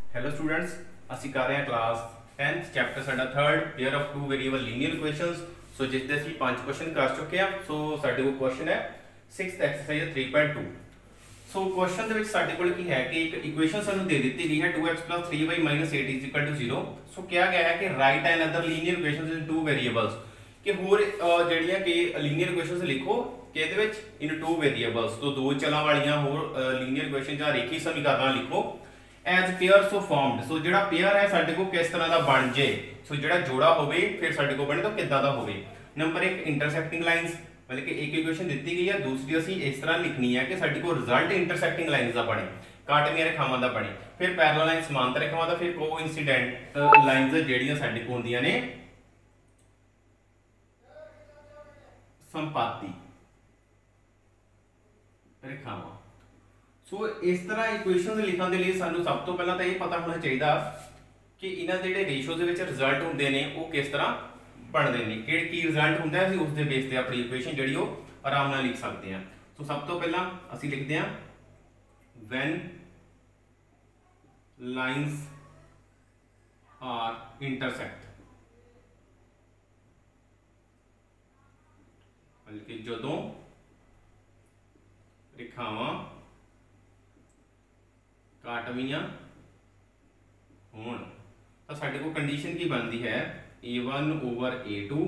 Hello students, ਅਸੀਂ ਕਰ ਰਹੇ ਹਾਂ क्लास 10th ਚੈप्टर ਸਾਡਾ 3rd pair of two variable linear equations. So जिस ਦੇ ਅਸੀਂ 5 क्वेश्चन कर चुके हैं। सो ਸਾਡੇ ਕੋਲ क्वेश्चन है 6th एक्सरसाइज 3.2। सो क्वेश्चन ਦੇ ਵਿੱਚ ਸਾਡੇ ਕੋਲ ਕੀ ਹੈ ਕਿ ਇੱਕ ਇਕੁਏਸ਼ਨ ਸਾਨੂੰ ਦੇ ਦਿੱਤੀ ਗਈ ਹੈ 2x 3y 8 0। ਸੋ ਕਿਹਾ ਗਿਆ ਹੈ ਕਿ write another linear equations in two variables ਕਿ ਹੋਰ ਜਿਹੜੀਆਂ ਕਿ ਲੀਨੀਅਰ ਇਕੁਏਸ਼ਨਸ ਲਿਖੋ ਕਿ ਇਹਦੇ ਵਿੱਚ ਇਨ ਟੂ वेरिएबल्स तो दो ਚਲਾਂ ਵਾਲੀਆਂ ਹੋਰ ਲੀਨੀਅਰ ਇਕੁਏਸ਼ਨ ਜਾਂ ਰੇਖੀ ਸਮੀਕਰਨ ਲਿਖੋ एज पेयर सो फॉर्म्ड। सो जो पेयर है साडे को किस तरह का बन जाए। सो जो जोड़ा होवे फिर साडे को बने तो किदा दा होवे। नंबर 1 इंटरसेक्टिंग लाइंस, मतलब कि एक इक्वेशन दी गई है, दूसरी असी इस तरह लिखनी है कि साडे को रिजल्ट इंटरसेक्टिंग लाइंस का बने, काटवीं रेखावां दा बने, फिर पैरेलल लाइन समांतर रेखावां दा, फिर कोइंसिडेंट लाइंस जिहड़ियां साडे को होंदियां ने संपाती रेखावां। सो इस तरह इक्वेशन लिखने के लिए सानू सब तो पहला तो यह पता होना चाहिए कि इन्हां दे जिहड़े रेशोज़ दे विच रिजल्ट होंदे ने वो किस तरह बनते हैं, की रिजल्ट होंदा है, उस दे बेस ते अपनी इक्वेशन जिहड़ी आराम नाल लिख सकते हैं। सो सब तो पहला असीं लिखते हैं व्हेन लाइन्स आर इंटरसेक्ट, बल्कि जदों रेखावां काटवीआं होण तां साडे कोल कंडीशन की बनती है a1 over a2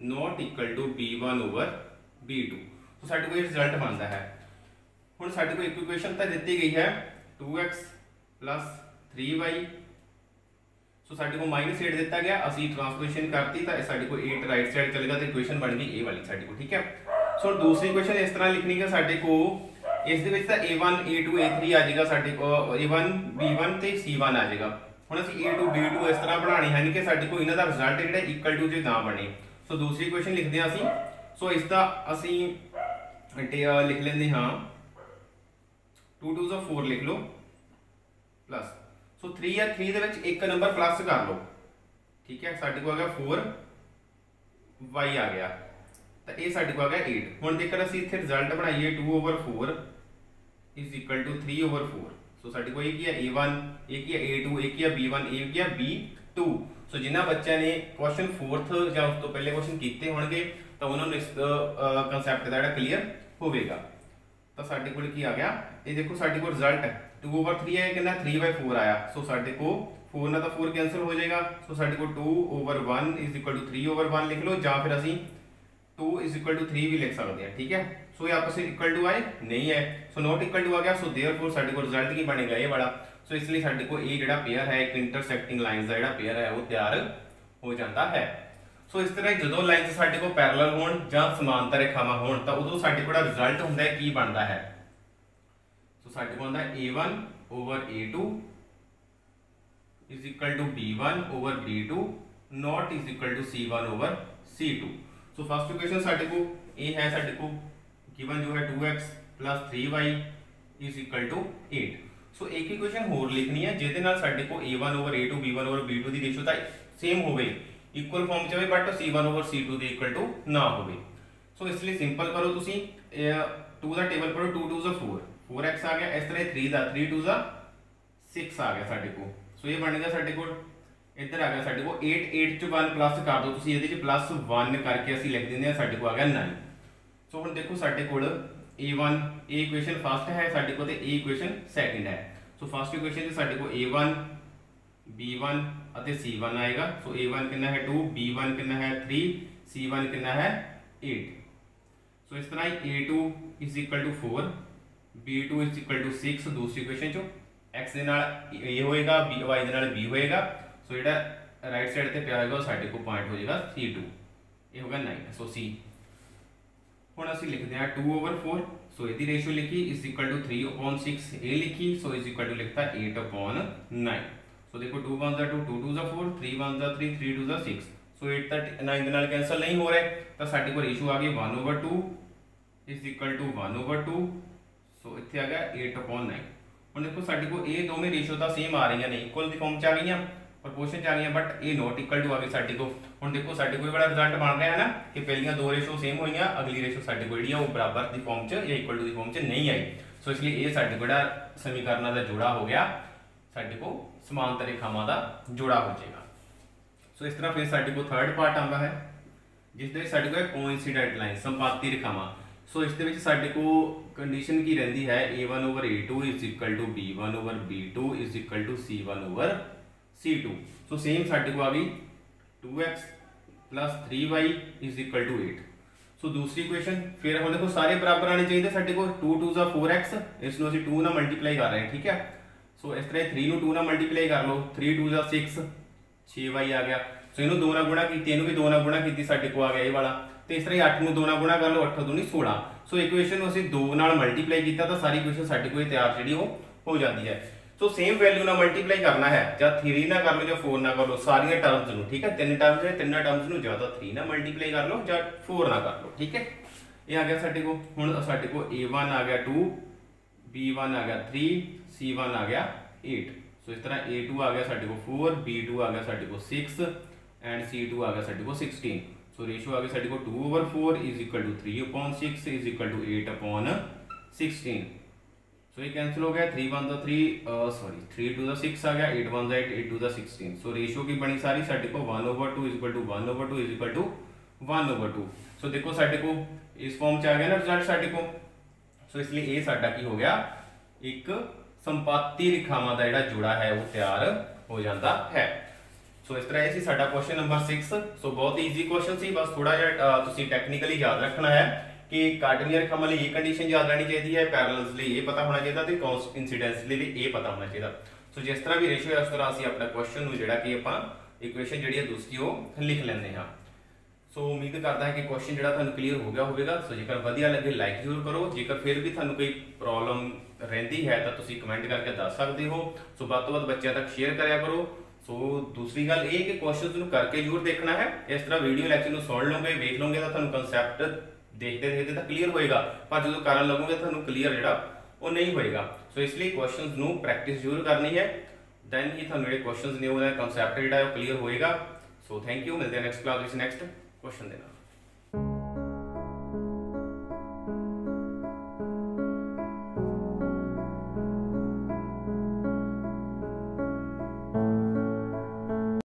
not equal to b1 over b2। तो साडे कोल रिजल्ट बनता है। हुण साडे कोल एक इक्वेशन तो दी गई है 2x प्लस 3y। सो साडे को -8 दिता गया, असी ट्रांसपोजिशन करती तो साडे को 8 राइट साइड चलेगा तो इक्वेशन बन गई ए वाली साडे को। ठीक है। सो दूसरी इक्वेशन इस तरह लिखनी है साडे को इस a1 a2 a3 आ जाएगा, साडे को a1 b1 ते c1 आ जाएगा। हुण असीं a2 b2 इस तरह बनानी है कि साडे को इन्हां दा रिजल्ट जिहड़ा इक्वल टू जे ना बने। सो दूसरी इक्वेशन लिखते हैं असीं। सो इसका असीं लिख लेंदे हां 2 2 4 लिख लो प्लस। सो 3 है, 3 दे विच एक नंबर प्लस कर लो। ठीक है, साडे को आ गया 4y आ गया तो ये साडे को आ गया 8। हुण जेकर असीं इत्थे रिजल्ट बनाइए 2 over 4 is equal to 3 over 4। So साडे को ये की है a1, ये की है a2, ये की है b1, ये की है b2। सो जिन्हां बच्चों ने क्वेश्चन 4th या उस तो पहले क्वेश्चन कीते होणगे तो उन्होंने इस कंसैप्ट दा क्लीयर होवेगा। तो साडे कोल की आ गया, ये देखो साडे को रिजल्ट 2 ओवर 3 है, कितना 3/4 आया। सो साडे को 4 ना तो 4 कैंसिल हो जाएगा। सो साडे को 2 over 1 is equal to 3 over 1 लिख लो, या फिर असीं 2 इज इक्वल टू 3 भी लिख सकते हैं। ठीक है। सो ये आपस में इक्वल टू आए नहीं है, सो नॉट इक्वल टू आ गया। सो देयरफॉर साडे को रिजल्ट की बनेगा ये वाला। सो इसलिए साडे को ये जिहड़ा पेयर है एक इंटरसेक्टिंग लाइंस का जिहड़ा पेयर है वो तैयार हो जाता है। सो इस तरह जदों लाइंस साडे को पैरेलल होण जां समांतर रेखावां होण तां उदों साडे कोल रिजल्ट हुंदा है की बनदा है। सो साडे कोल हुंदा a1 over a2 is equal to b1 over b2 not is equal to c1 over c2। So first equation साडे को ए है, साडे को गिवन जो है 2x plus 3y is equal to 8। So एक इक्वेशन होर लिखनी है जिहदे नाल साडे को a1 over a2 b1 over b2 दी रेशो तां सेम होवे, इक्वल फॉर्म च होवे, बट c1 ओवर c2 दे इक्वल टू ना होवे। सो इसलिए सिंपल करो तुसीं 2 दा टेबल पढ़ो, 2 2 4 4x आ गया, इस तरह 3 दा 3 2 6 आ गया साडे को। सो ये बन गया साडे को इधर आ गया साडे को 8 8 च 1 प्लस कर दो तुसीं, इहदे च प्लस 1 करके असीं लिख दिंदे हां, साडे को आ गया 9। सो हुण देखो साडे कोल a1 ए इक्वेशन फर्स्ट है साडे को ते ए इक्वेशन सेकंड है। सो फर्स्ट इक्वेशन से साडे को a1 b1 अते c1 आएगा। सो a1 कितना है 2, b1 कितना है 3, c1 कितना है 8। सो इस तरह a2 is equal to 4, b2 is equal to 6। दूसरी इक्वेशन चो x दे नाल a होएगा, y दे नाल b होएगा। सो जिहड़ा राइट साइड ते पिया होएगा साडे को पॉइंट हो जाएगा c2, ये होगा 9। सो c हुण असीं लिखते हैं 2 ओवर 4। सो इसकी रेशियो लिखी इज इक्वल टू 3/6 ए लिखी। सो इज इक्वल टू लिखता 8/9। सो देखो 2 1 2 2 2 4 3 1 3 3 2 6। सो 8 तक 9 के नाल कैंसल नहीं हो रहा तो साडे को रेशियो आ गई 1/2 इज इक्वल टू 1/2। सो इत्थे आ गया 8/9। हुण देखो साडे को ये दोवें रेशियो तो सेम आ रही ने, इक्वल दी फॉर्म च आ गई, प्रपोर्शन च आ गई, बट ये नॉट इक्वल टू आ गई साडे को। हुण देखो साडे कोई बड़ा रिजल्ट बन रहा है ना कि पहलियां दो रेशो सेम हुई, अगली रेशो साडे को जिहड़ी वो बराबर दी फॉर्म च या इक्वल टू दी फॉर्म च नहीं आई। सो इसलिए ये साडे को समीकरण का जोड़ा हो गया साडे को समांतर रेखावां दा जोड़ा हो जाएगा। सो इस तरह फिर साडे को थर्ड पार्ट आंदा है जिस दे साडे को कोइंसिडेंट लाइन संपाती रेखावां। सो इस दे विच साडे को कंडीशन की रहिंदी है A1 over A2 is equal to B1 over B2 is equal to C1 over C2। So same साडे को आ गई 2x plus 3y is equal to 8। So दूसरी इक्वेशन फिर हम देखो सारे बराबर आने चाहिए साडे को 2 2 जा 4x इसनों ਅਸੀਂ 2 ਨਾਲ मल्टीप्लाई कर रहे हैं ठीक है। सो इस तरह 3 ਨੂੰ 2 ਨਾਲ मल्टीप्लाई कर लो 3 2 जा 6 6y आ गया। सो इनू 2 ਨਾਲ गुणा कीती इनू भी 2 ਨਾਲ गुणा कीती साडे को आ गया ये वाला ਤੇ ਇਸ ਤਰ੍ਹਾਂ 8 ਨੂੰ 2 ਨਾਲ गुणा कर लो 8 दूनी 16। सो इक्वेशन ਨੂੰ ਅਸੀਂ 2 ਨਾਲ मल्टीप्लाई ਕੀਤਾ ਤਾਂ ਸਾਰੀ ਇਕੁਏਸ਼ਨ ਸਾਡੇ ਕੋਲ ਤਿਆਰ ਜਿਹੜੀ ਉਹ ਹੋ ਜਾਂਦੀ ਹੈ। सो सेम वैल्यू ना मल्टीप्लाई करना है या 3 ना कर लो या 4 ना कर लो सारी टर्म्स नु ठीक है। तीन टर्म्स है तीन टर्म्स नु या 3 ना मल्टीप्लाई कर लो या 4 ना कर लो ठीक है। ये आ गया साडे को हुण साडे को A1 आ गया 2 B1 आ गया 3 C1 आ गया 8। सो इस तरह A2 आ गया साडे को 4 B2 आ गया साडे को 6 एंड C2 आ गया साडे को 16। सो रेशियो आ गया साडे को 2 over 4 is equal to 3/6 is equal to 8/16। So ये कैंसिल हो गया 3 1 3 3 2 6 आ गया 8 1 8 8 2 16। सो रेशियो की बनी सारी साडे को 1/2 is equal to 1/2 is equal to 1/2। So देखो साडे को इस फॉर्म च आ गया ना रिजल्ट साडे को। सो इसलिए ये साडा की हो गया एक संपाती रेखावां दा जिहड़ा जोड़ा है वो तैयार हो जाता है। सो इस तरह ये साडा क्वेश्चन नंबर 6। सो बहुत ईजी क्वेश्चन सी बस थोड़ा जिहा तुसीं टैक्नीकली याद रखना है कि कार्टेशियन रेखावां लई ये कंडीशन याद रहनी चाहिए है पैरेलल्स लई ये पता होना चाहिए ते कोइंसिडेंस लई ये पता होना चाहिए। सो जिस तरह भी रेशियो है उस तरह असीं अपना क्वेश्चन नूं जिहड़ा कि आपां इक्वेशन जिहड़ी है दूसरी वो लिख लैंदे हां। सो उम्मीद करता है कि क्वेश्चन जिहड़ा तुहानूं क्लीयर हो गया होगा। सो जेकर वधिया लगे लाइक जरूर करो जेकर फिर भी तुहानूं कोई प्रॉब्लम रहिंदी है तो तुसीं कमेंट करके दस सकते हो। सो वध तों वध बच्चों तक शेयर करिया करो। सो दूसरी गल ये कि क्वेश्चन नूं करके जरूर देखना है। इस तरह वीडियो लैक्चर नूं सुन लोगे वेख लोगे तो तुहानूं कंसैप्ट देखते देखते तो क्लीयर होएगा पर जो करन लगोगे तो क्लीयर जिहड़ा वो नहीं होएगा। सो इसलिए क्वेश्चंस नूं प्रैक्टिस जरूर करनी है दैन ही तुहानूं जिहड़े क्वेश्चंस ने उहदा कंसैप्ट जिहड़ा क्लीयर होएगा। सो थैंक यू मिलते हैं next class which next question देना।